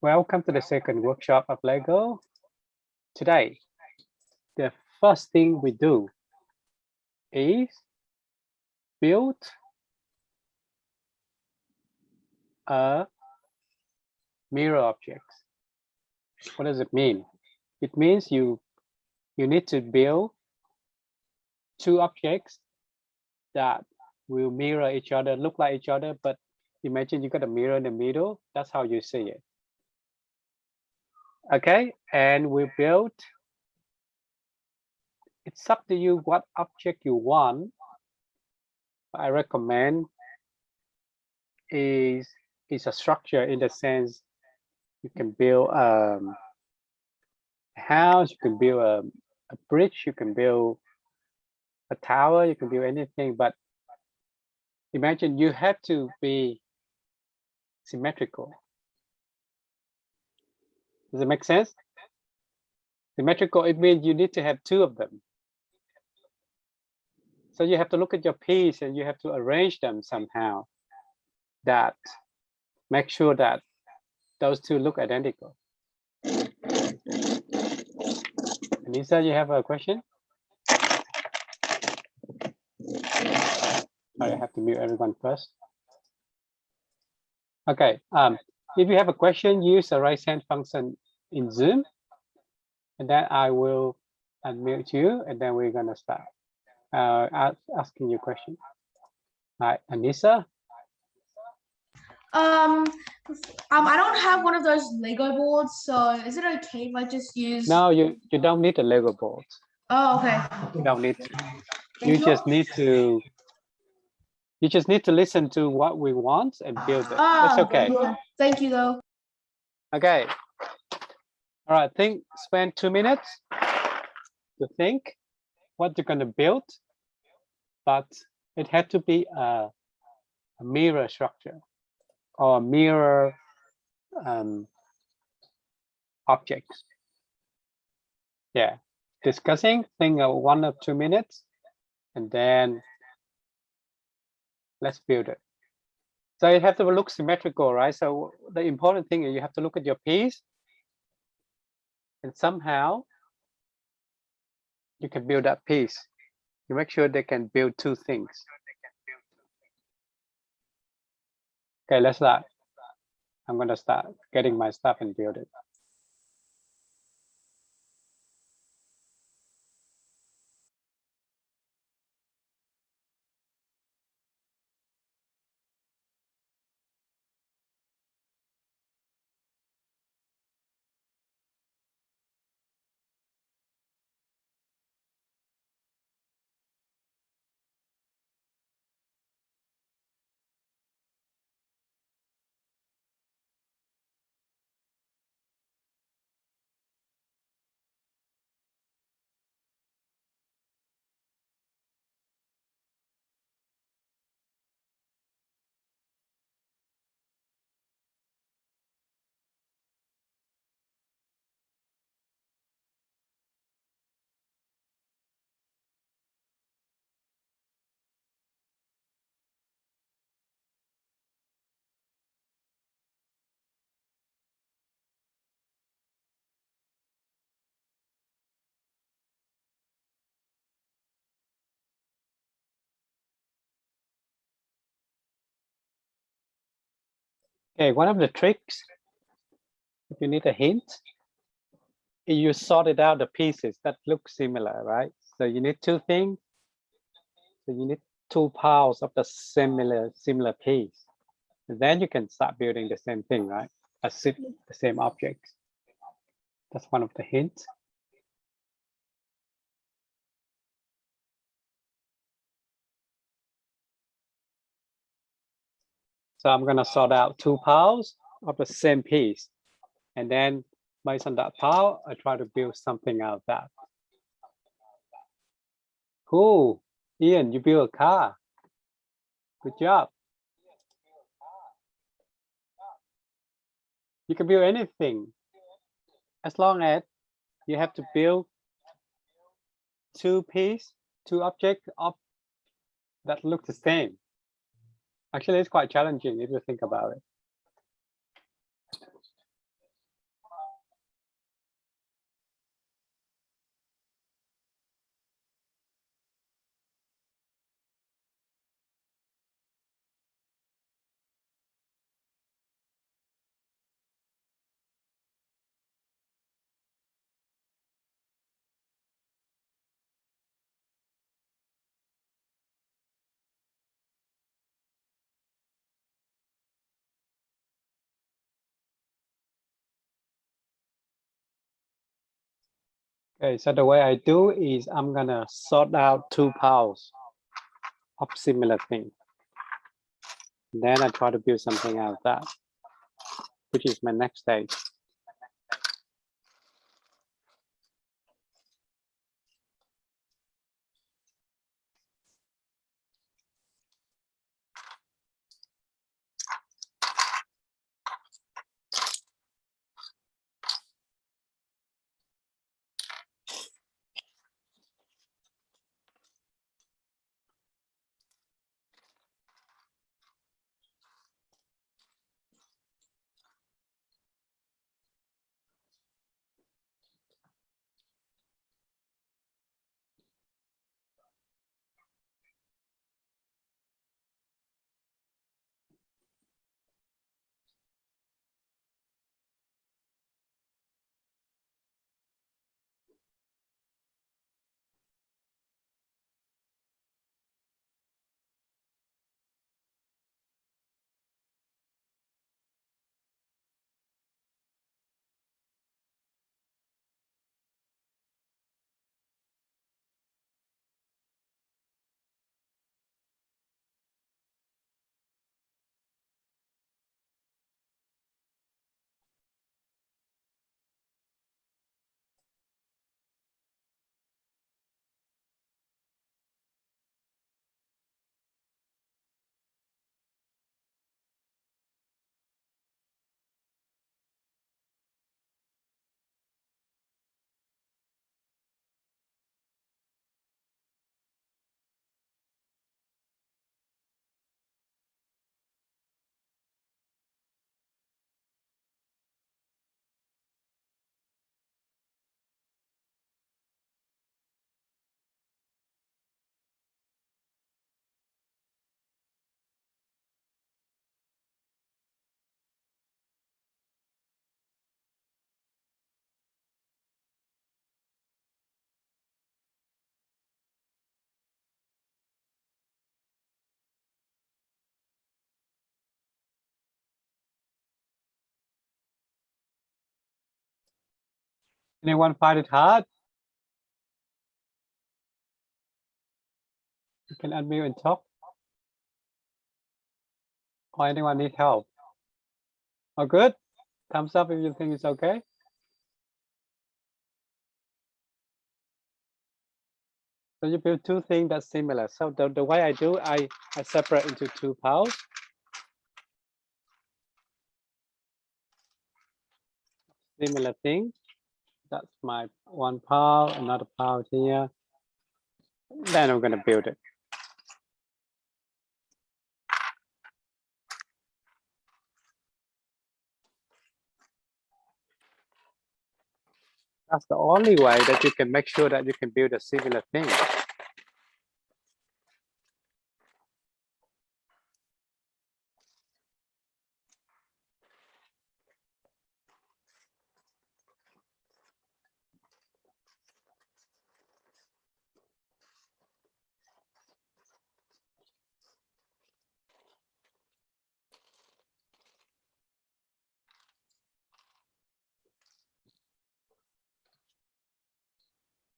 Welcome to the second workshop of Lego. Today, the first thing we do is build a mirror object. What does it mean? It means you need to build two objects that will mirror each other, look like each other, but imagine you got a mirror in the middle. That's how you see it. Okay, and we build. It's up to you what object you want. I recommend is a structure in the sense you can build a house, you can build a bridge, you can build a tower, you can build anything, but imagine you have to be symmetrical. Does it make sense? Symmetrical, it means you need to have two of them. So you have to look at your piece and you have to arrange them somehow that make sure that those two look identical. Anissa, you have a question? I have to mute everyone first. Okay, if you have a question, use the raise hand function in Zoom, and then I will unmute you, and then we're gonna start asking you question. All right, Anissa. I don't have one of those Lego boards, so is it okay if I just use? No, you don't need a Lego board. Oh, okay. You don't need to. You just need to. You just need to listen to what we want and build it. That's okay. Thank you, though. Okay. All right. Spend 2 minutes to think what you're gonna build, but it had to be a mirror structure or a mirror objects. Yeah. Discussing. Think of 1 or 2 minutes, and then let's build it. So you have to look symmetrical, right? So the important thing is you have to look at your piece and somehow you can build that piece. You make sure they can build two things. Okay, let's start. I'm going to start getting my stuff and build it. Okay, one of the tricks, if you need a hint, you sorted out the pieces that look similar, right? So you need two things. So you need 2 piles of the similar piece. And then you can start building the same thing, right? The same objects. That's one of the hints. So I'm gonna sort out 2 piles of the same piece. And then based on that pile, I try to build something out of that. Cool. Ian, you build a car. Good job. You can build anything as long as you have to build 2 objects that look the same. Actually, it's quite challenging if you think about it. Okay, so the way I do is I'm gonna sort out 2 piles of similar thing. Then I try to build something out of that, which is my next stage. Anyone find it hard? You can unmute and talk. Or anyone need help? Oh, good. Thumbs up if you think it's okay. So you build 2 things that's similar. So the way I do, I separate into 2 piles. Similar thing. That's my 1 pile, another pile here. Then I'm gonna build it. That's the only way that you can make sure that you can build a similar thing.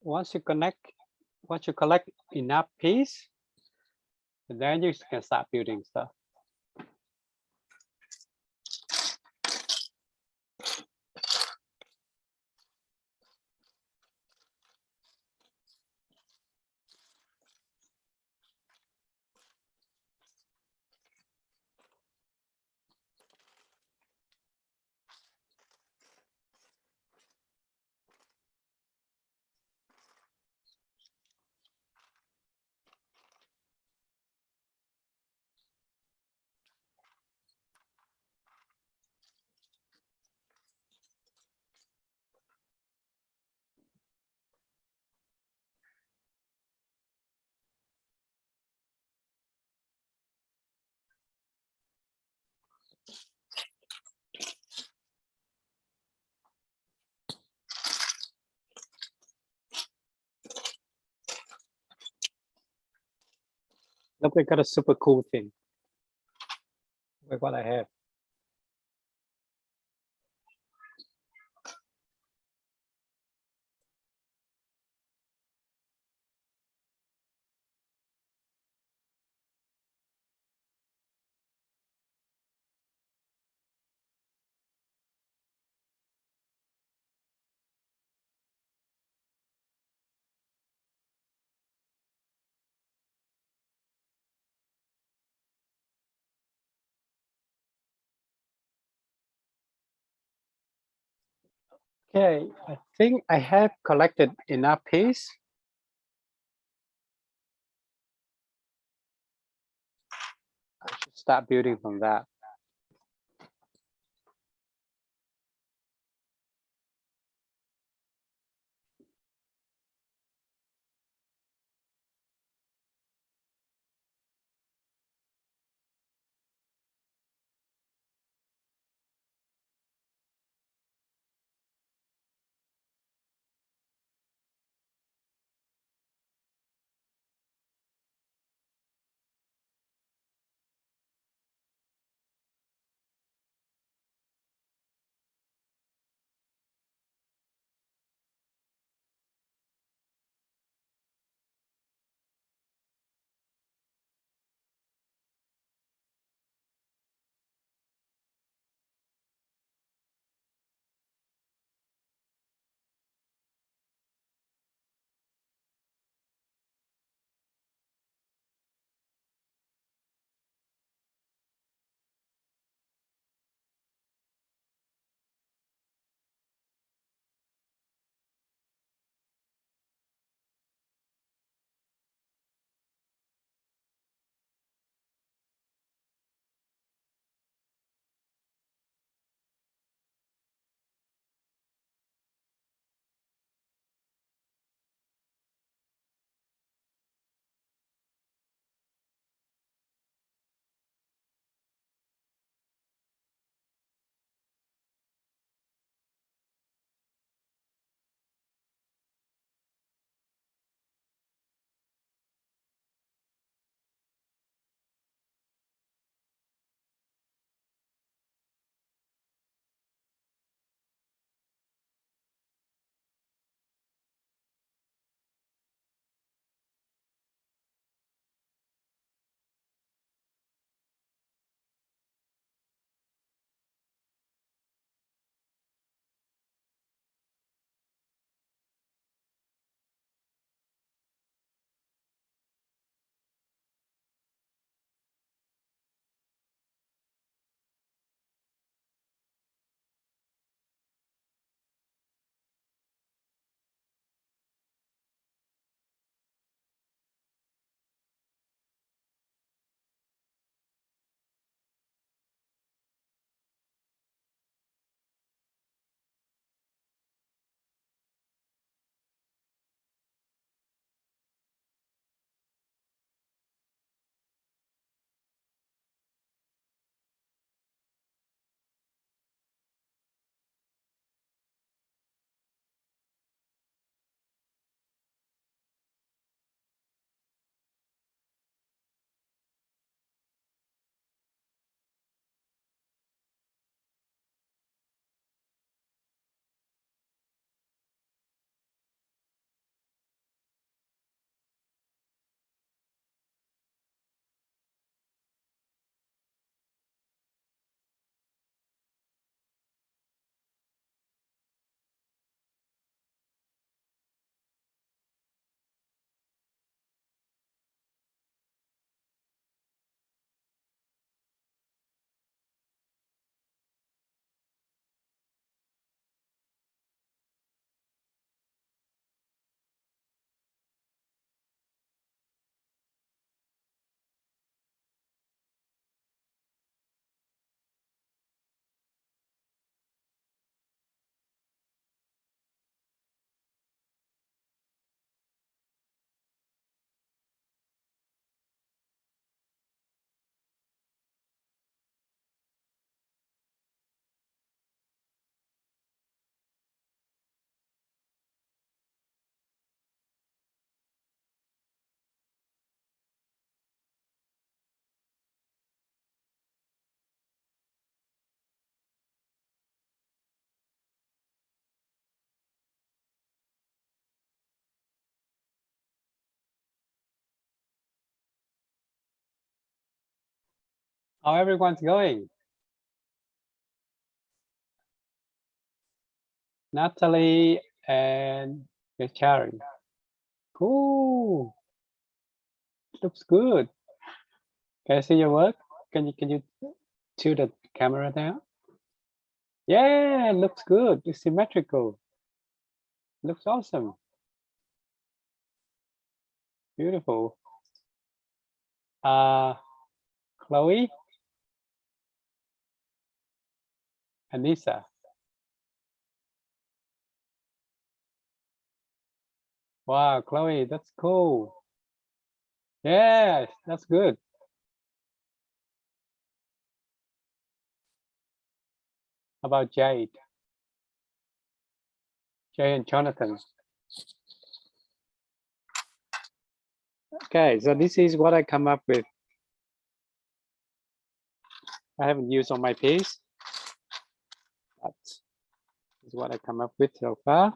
Once you collect enough piece, then you can start building stuff. Look, I got a super cool thing. Look what I have. Okay, I think I have collected enough piece. I should start building from that. How everyone's going? Natalie and Karen. Cool. Looks good. Can I see your work? Can you tilt the camera down? Yeah, looks good. It's symmetrical. Looks awesome. Beautiful. Chloe, Anissa. Wow, Chloe, that's cool. Yes, that's good. How about Jade? Jade and Jonathan. Okay, so this is what I come up with. I haven't used on my piece, but this is what I come up with so far.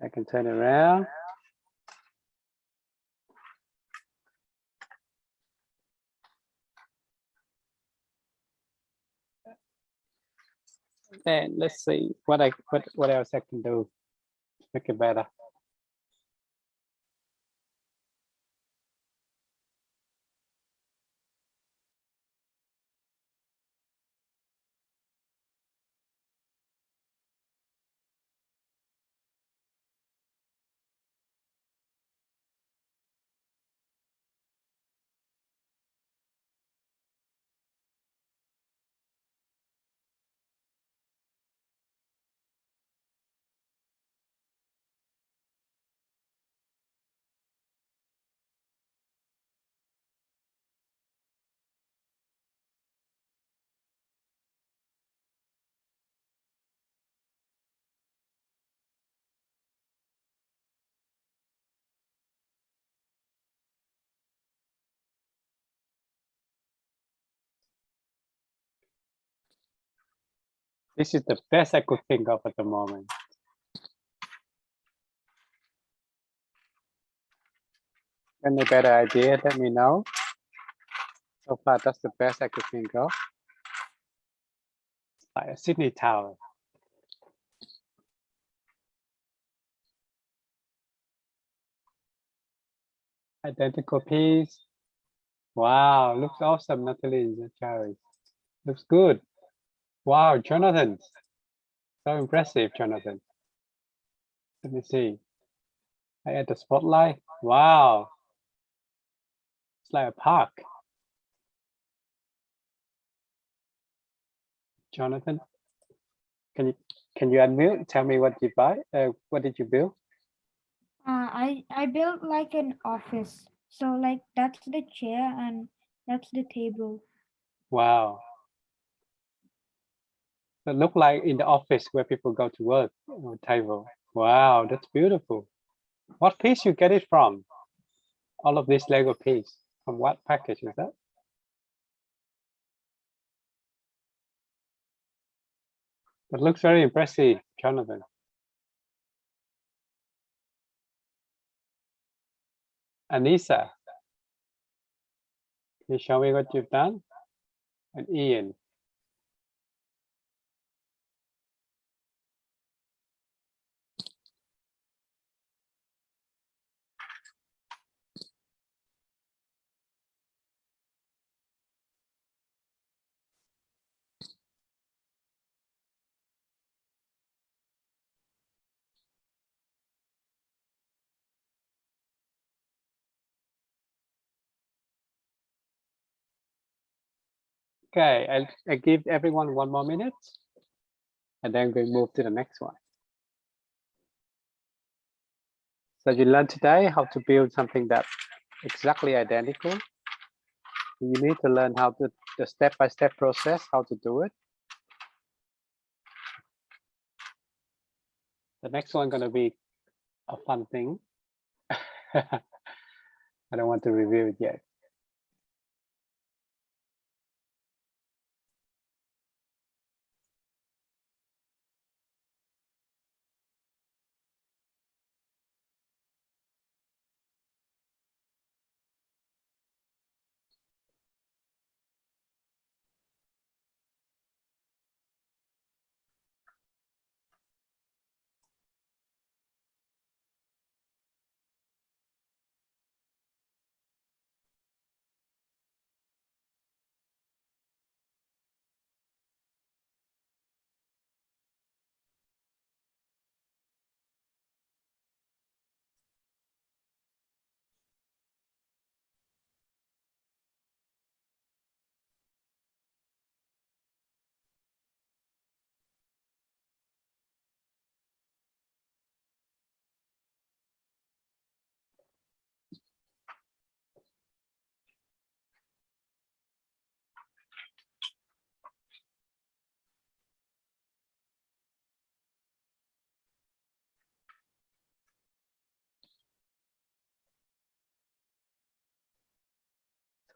I can turn it around. And let's see what else I can do to make it better. This is the best I could think of at the moment. Any better idea, let me know. So far, that's the best I could think of. Like a Sydney Tower. Identical piece. Wow, looks awesome, Natalie. Cherry. Looks good. Wow, Jonathan. So impressive, Jonathan. Let me see. I add the spotlight. Wow. It's like a park. Jonathan, can you unmute? Tell me what you buy. What did you build? I built like an office. So like that's the chair and that's the table. Wow. It look like in the office where people go to work on table. Wow, that's beautiful. What piece you get it from? All of this Lego piece. From what package is that? That looks very impressive, Jonathan. Anissa, can you show me what you've done? And Ian. Okay, I give everyone 1 more minute and then we move to the next one. So you learned today how to build something that's exactly identical. You need to learn how to the step-by-step process, how to do it. The next one gonna be a fun thing. I don't want to review it yet.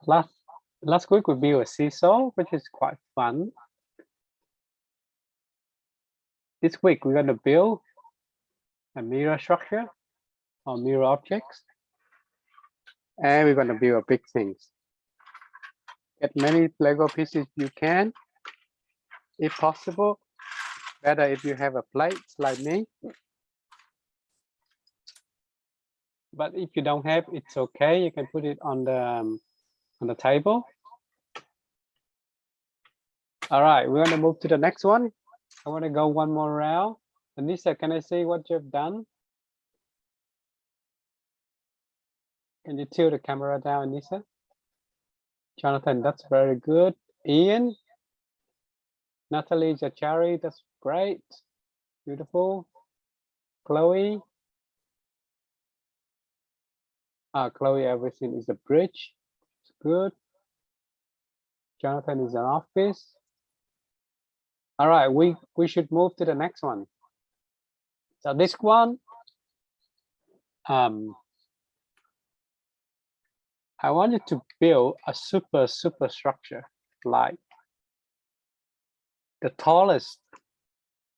last week we built a seesaw, which is quite fun. This week we're going to build a mirror structure or mirror objects, and we're going to build big things. Get many Lego pieces you can, if possible. Better if you have a plate like me. But if you don't have, it's okay. You can put it on the table. All right, we're going to move to the next one. I want to go one more round. Anissa, can I see what you've done? Can you tilt the camera down, Anissa? Jonathan, that's very good. Ian, Natalie Jachari, that's great. Beautiful. Chloe. Chloe, everything is a bridge. It's good. Jonathan is an office. All right, we should move to the next one. So this one, I wanted to build a super structure, like the tallest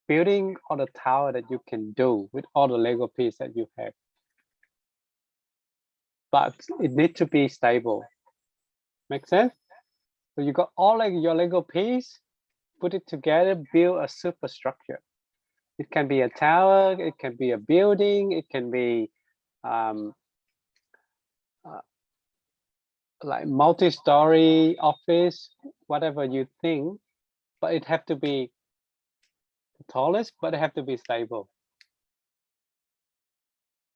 building or the tower that you can do with all the Lego pieces that you have. But it needs to be stable. Make sense? So you got all like your Lego piece, put it together, build a superstructure. It can be a tower, it can be a building, it can be like multi-story office, whatever you think, but it have to be the tallest, but it have to be stable.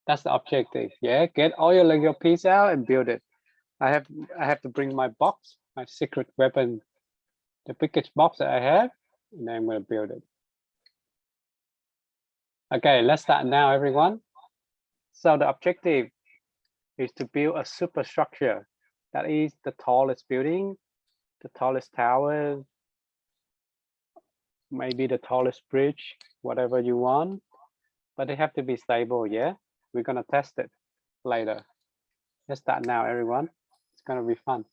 That's the objective. Yeah, get all your Lego piece out and build it. I have to bring my box, my secret weapon, the biggest box that I have, and then I'm going to build it. Okay, let's start now, everyone. So the objective is to build a superstructure that is the tallest building, the tallest tower, maybe the tallest bridge, whatever you want, but they have to be stable. Yeah, we're going to test it later. Let's start now, everyone. It's going to be fun.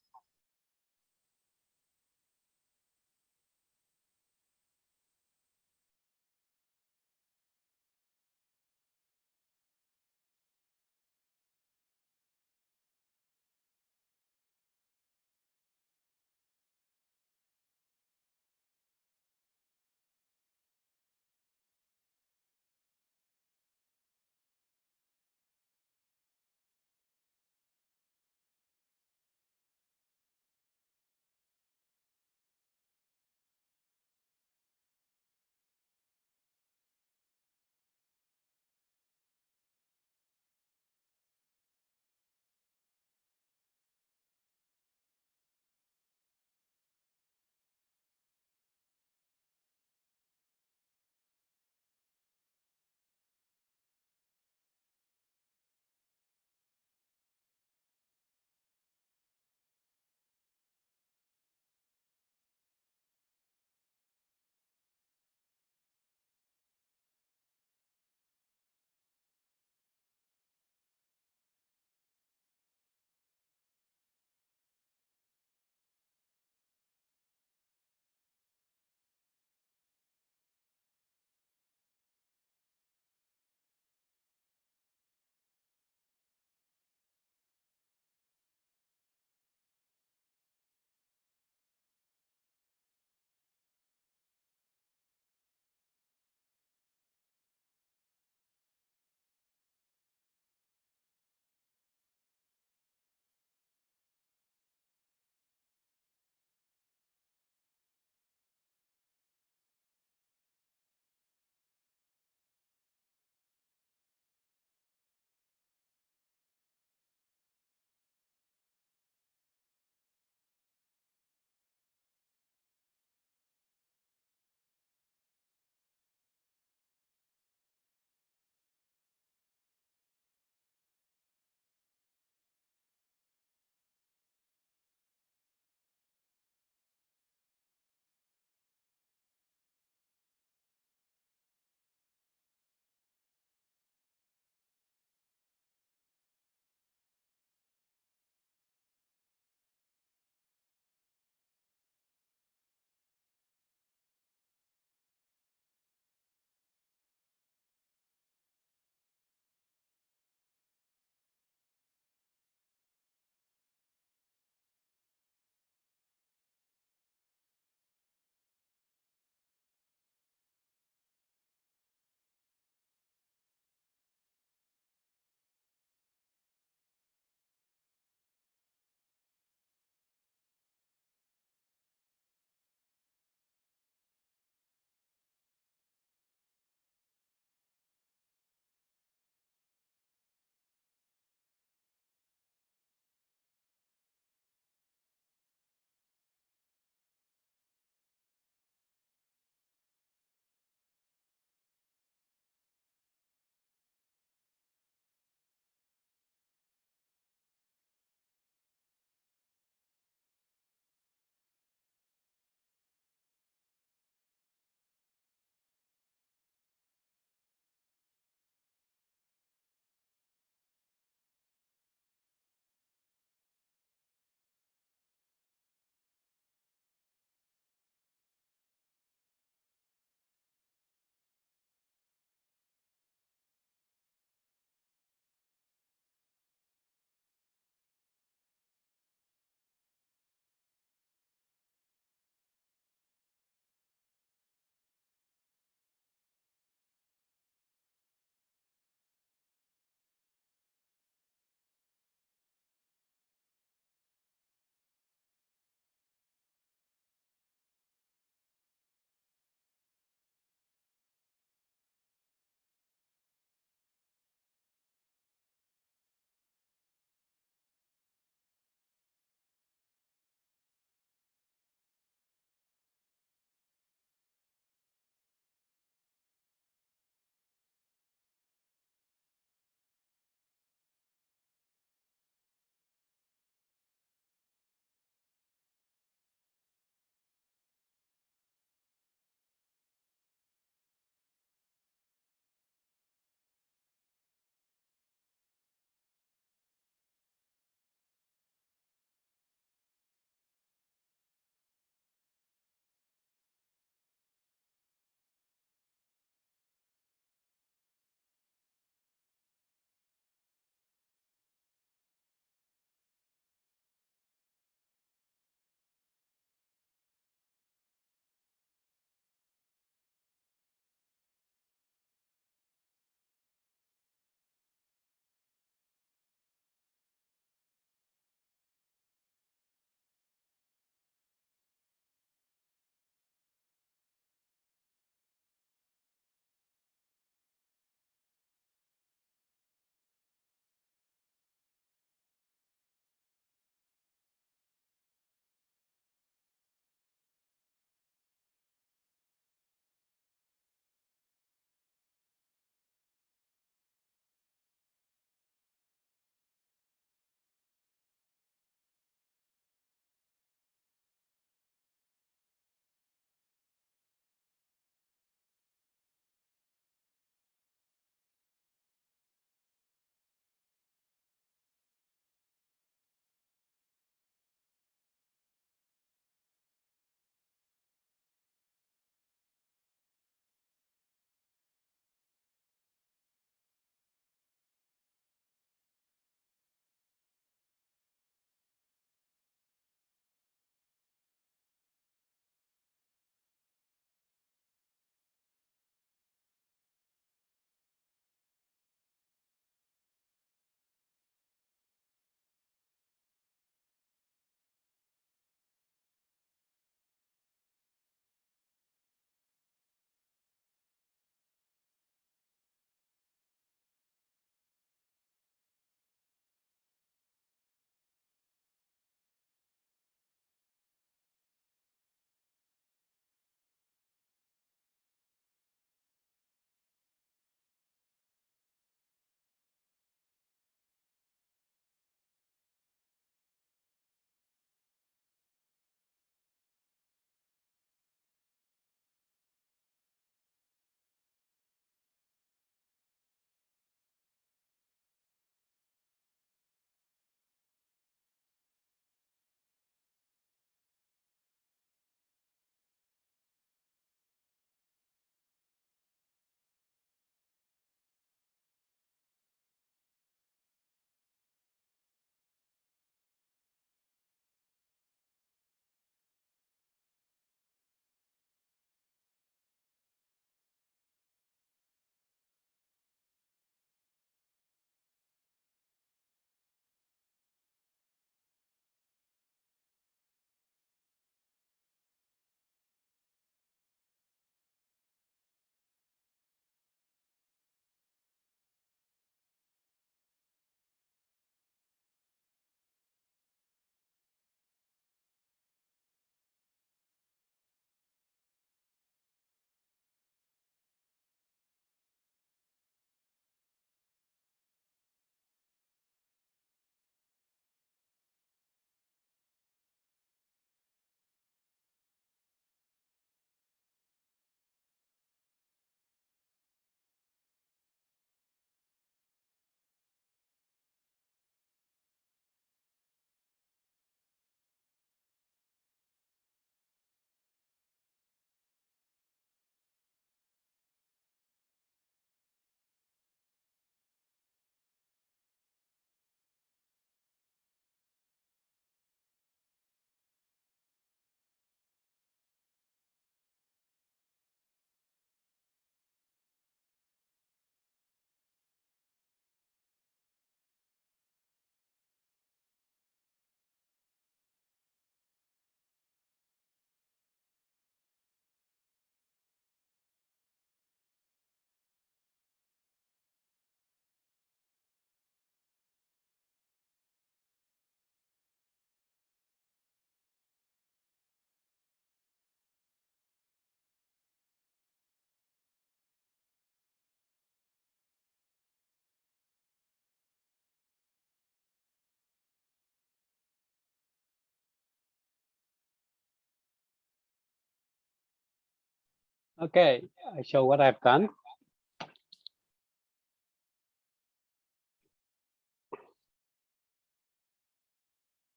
Okay, I show what I've done.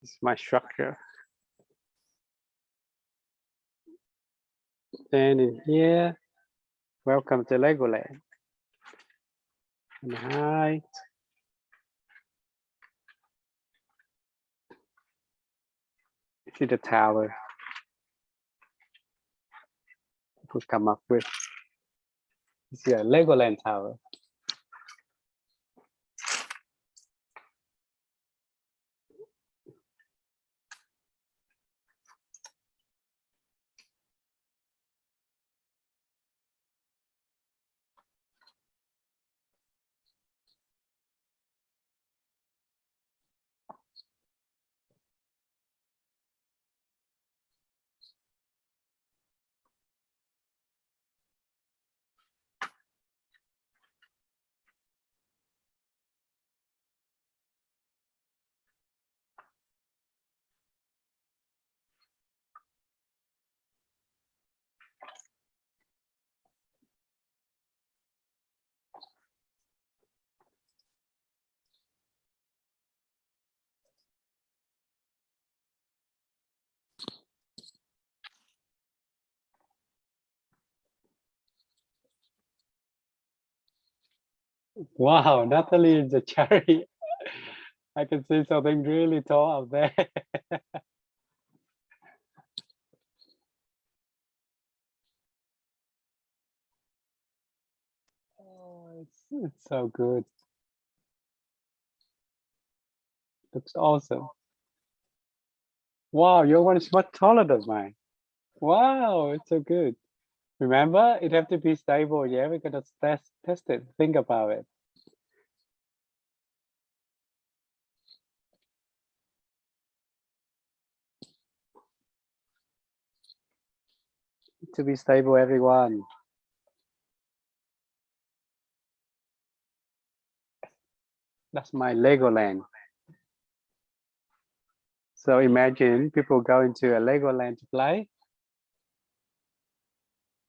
This is my structure. Then in here, welcome to Legoland. And hi. See the tower. People come up with. This is a Legoland tower. Wow, Natalie is a cherry. I can see something really tall up there. Oh, it's so good. Looks awesome. Wow, your one is much taller than mine. Wow, it's so good. Remember, it have to be stable. Yeah, we're gonna test it. Think about it. To be stable, everyone. That's my Legoland. So imagine people go into a Legoland to play.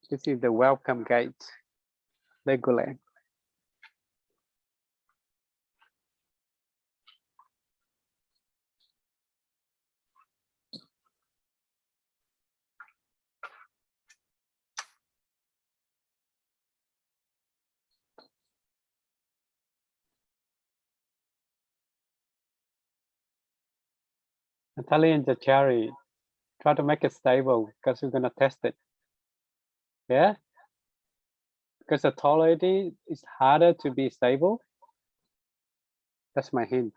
This is the welcome gate, Legoland. Natalie and the cherry, try to make it stable because we're gonna test it. Yeah? Because the taller it is, it's harder to be stable. That's my hint.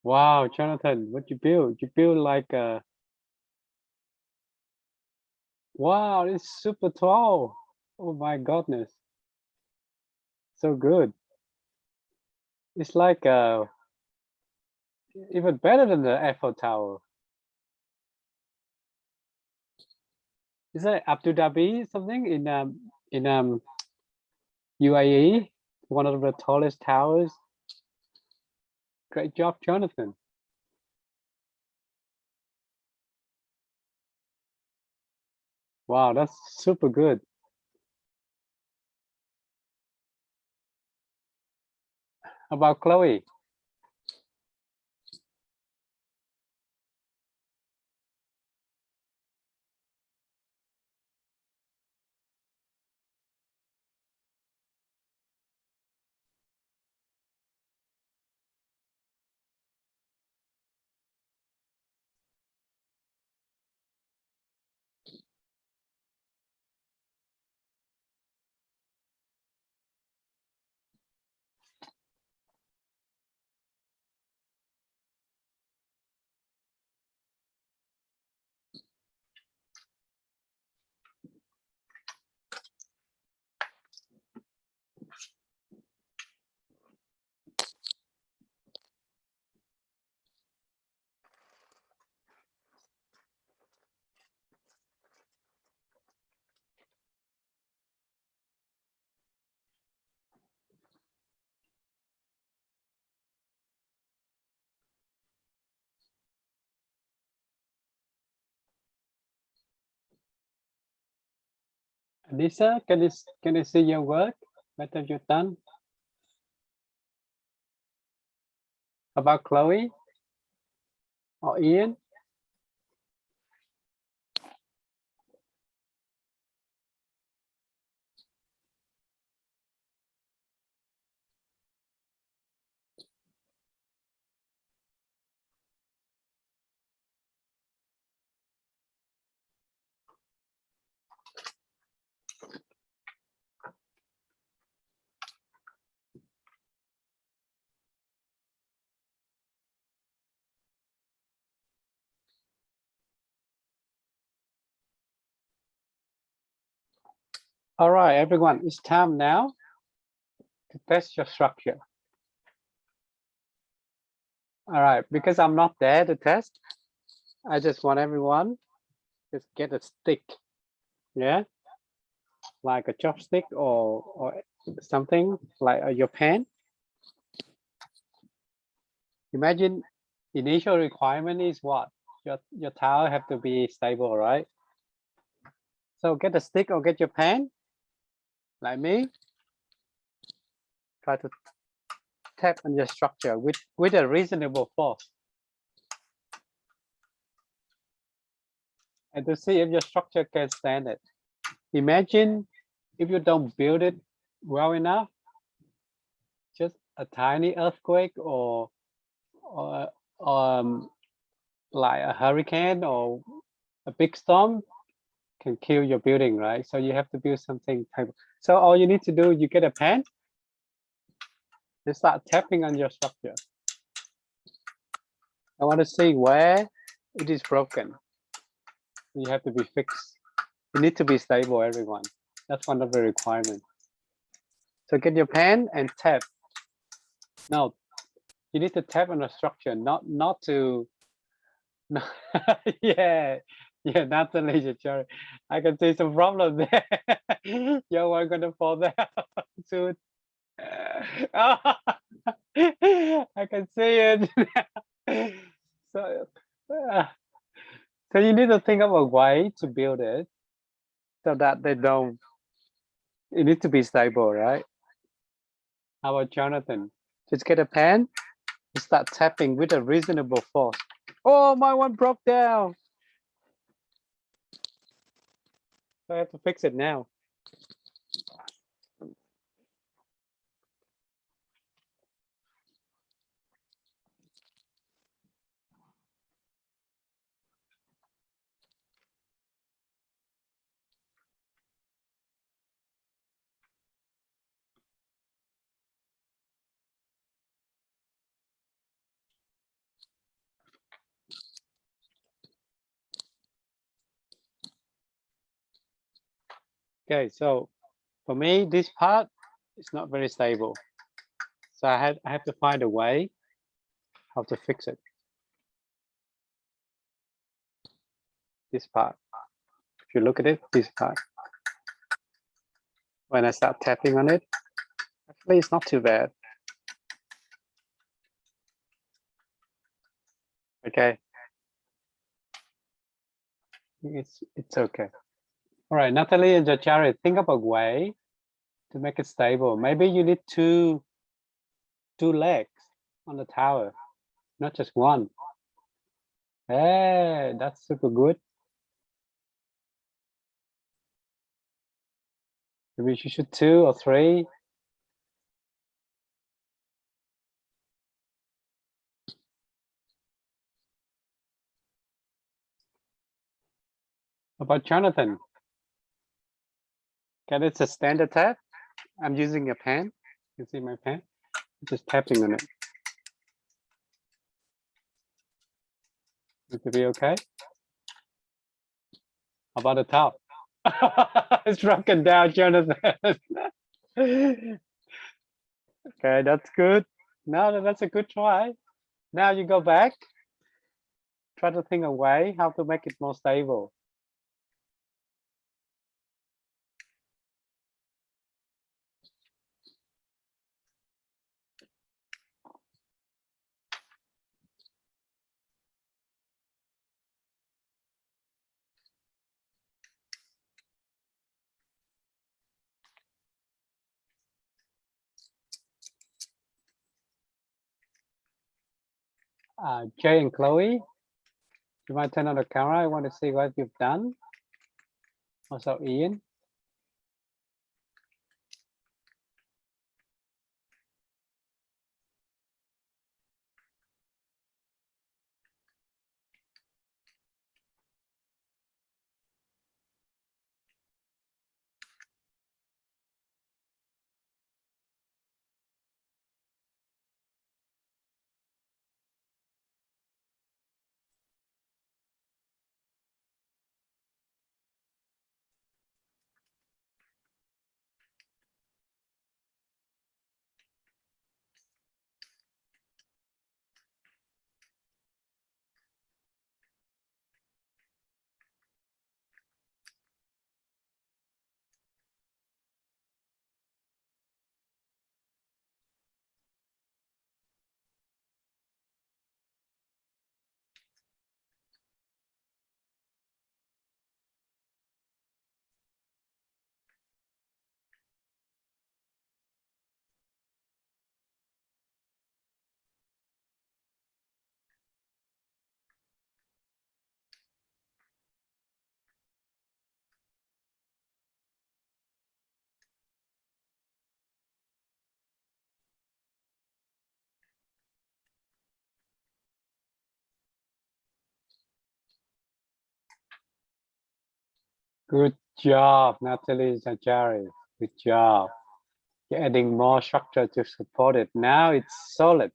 Wow, Jonathan, what you build? You build like a. Wow, it's super tall. Oh my goodness. So good. It's like even better than the Eiffel Tower. Is that Abu Dhabi something in UAE? One of the tallest towers. Great job, Jonathan. Wow, that's super good. How about Chloe? Lisa, can you see your work? What have you done? How about Chloe or Ian? All right, everyone, it's time now to test your structure. All right, because I'm not there to test, I just want everyone just get a stick, yeah, like a chopstick or something like your pen. Imagine initial requirement is what? Your tower have to be stable, right? So get a stick or get your pen, like me. Try to tap on your structure with a reasonable force. And to see if your structure can stand it. Imagine if you don't build it well enough, just a tiny earthquake or like a hurricane or a big storm can kill your building, right? So you have to build something type. So all you need to do, you get a pen, you start tapping on your structure. I want to see where it is broken. You have to be fixed. You need to be stable, everyone. That's one of the requirements. So get your pen and tap. No, you need to tap on the structure, not to. No, yeah, Natalie, sorry. I can see some problem there. You are gonna fall down soon. I can see it. So, so you need to think of a way to build it so that they don't. It needs to be stable, right? How about Jonathan? Just get a pen and start tapping with a reasonable force. Oh, my one broke down. I have to fix it now. Okay, so for me, this part is not very stable. So I have to find a way how to fix it. This part. If you look at it, this part. When I start tapping on it, actually it's not too bad. Okay. It's okay. All right, Natalie and Jachari, think of a way to make it stable. Maybe you need two legs on the tower, not just one. Hey, that's super good. Maybe you should 2 or 3. About Jonathan? Okay, it's a standard tap. I'm using a pen. You can see my pen. Just tapping on it. It to be okay. How about the top? It's broken down, Jonathan. Okay, that's good. No, that's a good try. Now you go back. Try to think a way how to make it more stable. Jay and Chloe, you might turn on the camera. I want to see what you've done. Also, Ian. Good job, Natalie Zachary. Good job. You're adding more structure to support it. Now it's solid.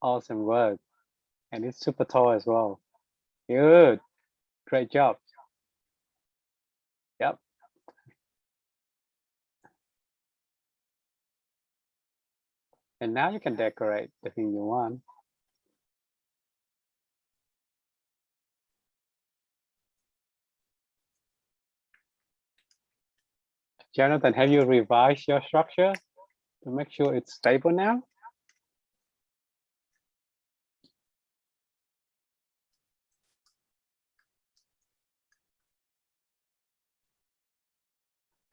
Awesome work. And it's super tall as well. Good. Great job. Yep. And now you can decorate the thing you want. Jonathan, have you revised your structure to make sure it's stable now?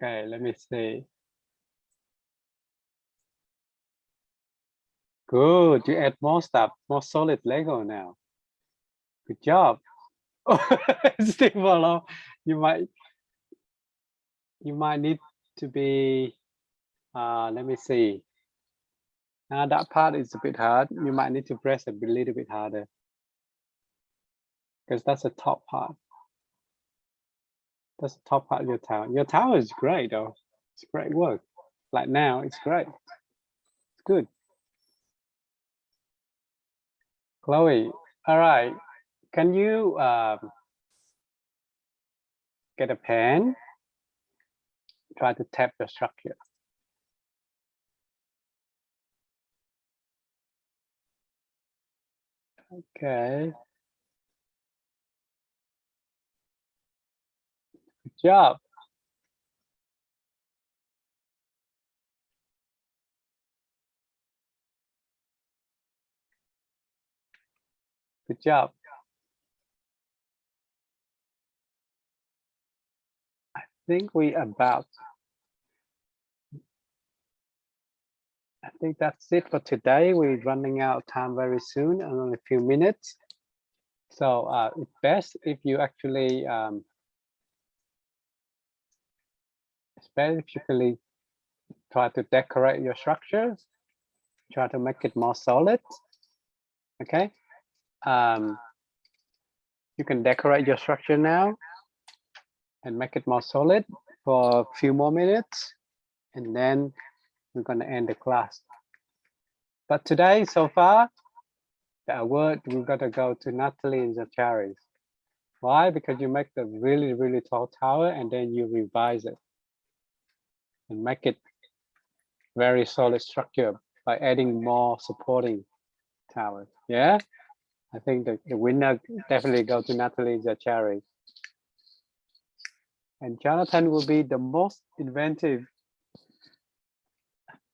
Okay, let me see. Good, you add more stuff, more solid Lego now. Good job. Still follow. You might need to be, let me see. Now that part is a bit hard. You might need to press a little bit harder because that's the top part. That's the top part of your tower. Your tower is great though. It's great work. Like now, it's great. It's good. Chloe, all right. Can you get a pen? Try to tap the structure. Okay. Good job. Good job. I think I think that's it for today. We're running out of time very soon, in only a few minutes. So it's best if you actually, specifically try to decorate your structures, try to make it more solid. Okay. You can decorate your structure now and make it more solid for a few more minutes, and then we're going to end the class. But today, so far, the award we've got to go to Natalie and Zachary. Why? Because you make the really, really tall tower and then you revise it and make it very solid structure by adding more supporting towers. Yeah, I think the winner definitely go to Natalie Zachary. And Jonathan will be the most inventive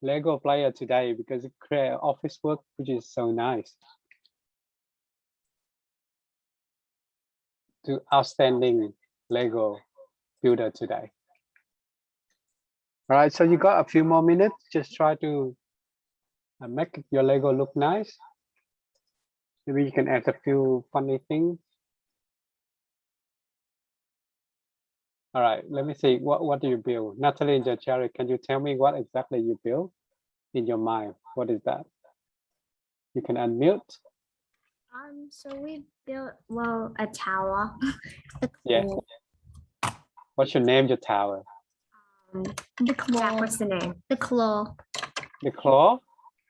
Lego player today because he created office work, which is so nice. To outstanding Lego builder today. All right, so you got a few more minutes. Just try to make your Lego look nice. Maybe you can add a few funny things. All right, let me see. What do you build? Natalie and Jerry, can you tell me what exactly you build in your mind? What is that? You can unmute. So we built, well, a tower. Yeah. What should name your tower? The claw. Jack, what's the name? The claw. The claw?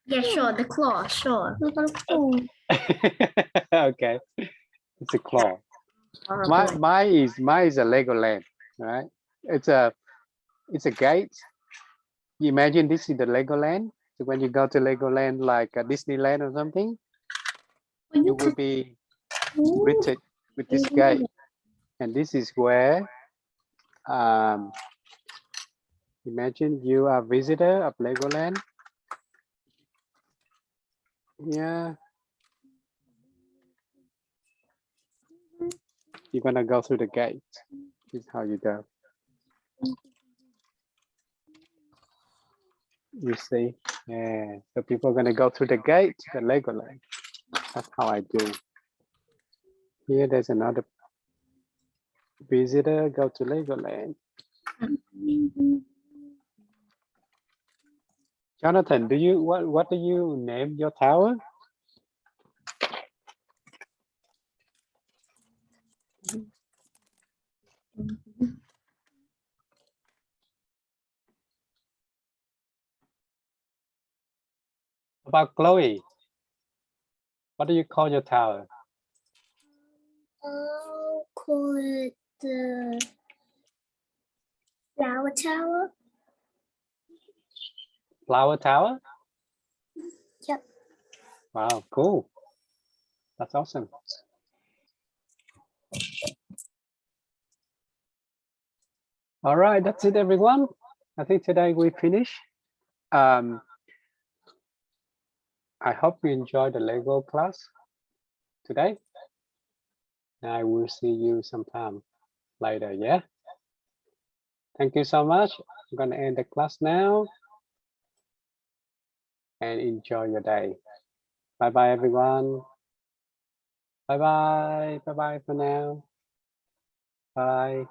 Yeah, sure. The claw, sure. Okay. It's a claw. Mine is a Legoland, right? It's a gate. You imagine this is the Legoland. So when you go to Legoland, like a Disneyland or something, you will be greeted with this gate. And this is where, imagine you are a visitor of Legoland. Yeah. You're gonna go through the gate. This is how you go. You see, yeah. So people are gonna go through the gate, the Legoland. That's how I do. Here, there's another visitor. Go to Legoland. Jonathan, do you what do you name your tower? About Chloe, what do you call your tower? I'll call it the flower tower. Flower tower? Yep. Wow, cool. That's awesome. All right, that's it, everyone. I think today we finish. I hope you enjoyed the Lego class today. I will see you sometime later, yeah? Thank you so much. I'm gonna end the class now. And enjoy your day. Bye-bye, everyone. Bye-bye. Bye-bye for now. Bye.